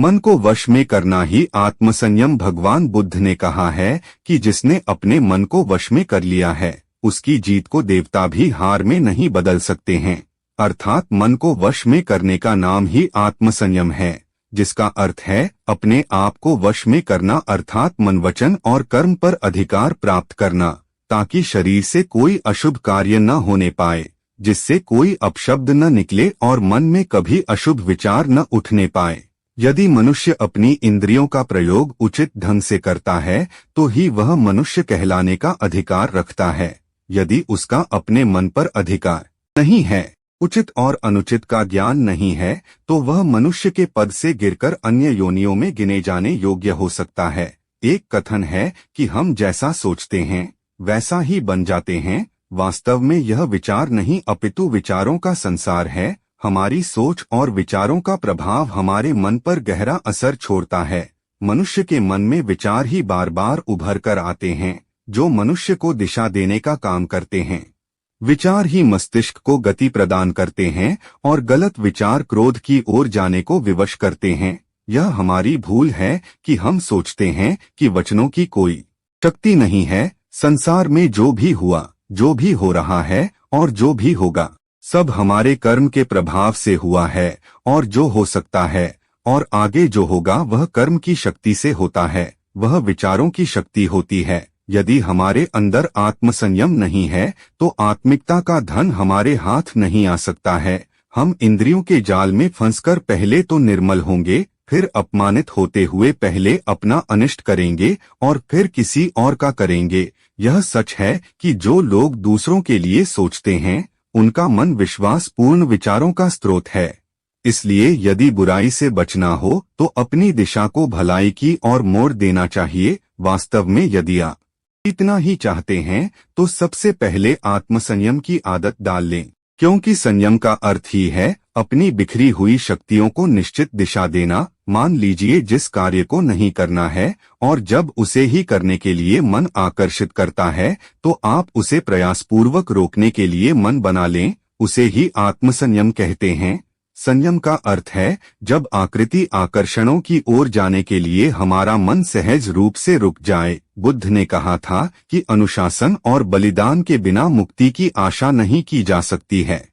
मन को वश में करना ही आत्मसंयम। भगवान बुद्ध ने कहा है कि जिसने अपने मन को वश में कर लिया है उसकी जीत को देवता भी हार में नहीं बदल सकते हैं। अर्थात मन को वश में करने का नाम ही आत्मसंयम है, जिसका अर्थ है अपने आप को वश में करना, अर्थात मन, वचन और कर्म पर अधिकार प्राप्त करना, ताकि शरीर से कोई अशुभ कार्य न होने पाए, जिससे कोई अपशब्द न निकले और मन में कभी अशुभ विचार न उठने पाए। यदि मनुष्य अपनी इंद्रियों का प्रयोग उचित ढंग से करता है तो ही वह मनुष्य कहलाने का अधिकार रखता है। यदि उसका अपने मन पर अधिकार नहीं है, उचित और अनुचित का ज्ञान नहीं है, तो वह मनुष्य के पद से गिरकर अन्य योनियों में गिने जाने योग्य हो सकता है। एक कथन है कि हम जैसा सोचते हैं वैसा ही बन जाते हैं। वास्तव में यह विचार नहीं अपितु विचारों का संसार है। हमारी सोच और विचारों का प्रभाव हमारे मन पर गहरा असर छोड़ता है। मनुष्य के मन में विचार ही बार बार उभर कर आते हैं जो मनुष्य को दिशा देने का काम करते हैं। विचार ही मस्तिष्क को गति प्रदान करते हैं और गलत विचार क्रोध की ओर जाने को विवश करते हैं। यह हमारी भूल है कि हम सोचते हैं कि वचनों की कोई शक्ति नहीं है। संसार में जो भी हुआ, जो भी हो रहा है और जो भी होगा, सब हमारे कर्म के प्रभाव से हुआ है, और जो हो सकता है और आगे जो होगा वह कर्म की शक्ति से होता है, वह विचारों की शक्ति होती है। यदि हमारे अंदर आत्मसंयम नहीं है तो आत्मिकता का धन हमारे हाथ नहीं आ सकता है। हम इंद्रियों के जाल में फंसकर पहले तो निर्मल होंगे, फिर अपमानित होते हुए पहले अपना अनिष्ट करेंगे और फिर किसी और का करेंगे। यह सच है कि जो लोग दूसरों के लिए सोचते हैं उनका मन विश्वास पूर्ण विचारों का स्रोत है। इसलिए यदि बुराई से बचना हो तो अपनी दिशा को भलाई की ओर मोड़ देना चाहिए। वास्तव में यदि आप इतना ही चाहते हैं तो सबसे पहले आत्मसंयम की आदत डाल लें, क्योंकि संयम का अर्थ ही है अपनी बिखरी हुई शक्तियों को निश्चित दिशा देना। मान लीजिए जिस कार्य को नहीं करना है और जब उसे ही करने के लिए मन आकर्षित करता है तो आप उसे प्रयासपूर्वक रोकने के लिए मन बना लें। उसे ही आत्मसंयम कहते हैं। संयम का अर्थ है जब आकृति आकर्षणों की ओर जाने के लिए हमारा मन सहज रूप से रुक जाए। बुद्ध ने कहा था कि अनुशासन और बलिदान के बिना मुक्ति की आशा नहीं की जा सकती है।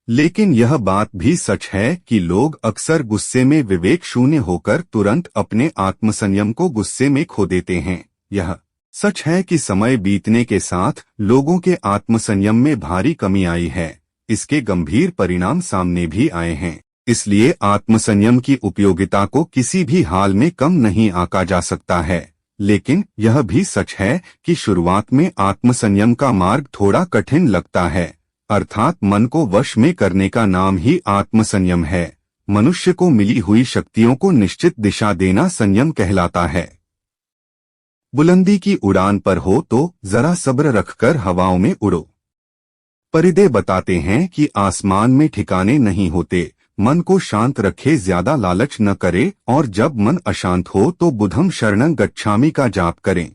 लेकिन यह बात भी सच है कि लोग अक्सर गुस्से में विवेक शून्य होकर तुरंत अपने आत्मसंयम को गुस्से में खो देते हैं। यह सच है कि समय बीतने के साथ लोगों के आत्मसंयम में भारी कमी आई है। इसके गंभीर परिणाम सामने भी आए हैं। इसलिए आत्मसंयम की उपयोगिता को किसी भी हाल में कम नहीं आंका जा सकता है। लेकिन यह भी सच है कि शुरुआत में आत्मसंयम का मार्ग थोड़ा कठिन लगता है। अर्थात मन को वश में करने का नाम ही आत्मसंयम है। मनुष्य को मिली हुई शक्तियों को निश्चित दिशा देना संयम कहलाता है। बुलंदी की उड़ान पर हो तो जरा सब्र रखकर हवाओं में उड़ो। परिदे बताते हैं कि आसमान में ठिकाने नहीं होते। मन को शांत रखे, ज्यादा लालच न करे, और जब मन अशांत हो तो बुधम शरणं गच्छामि का जाप करें।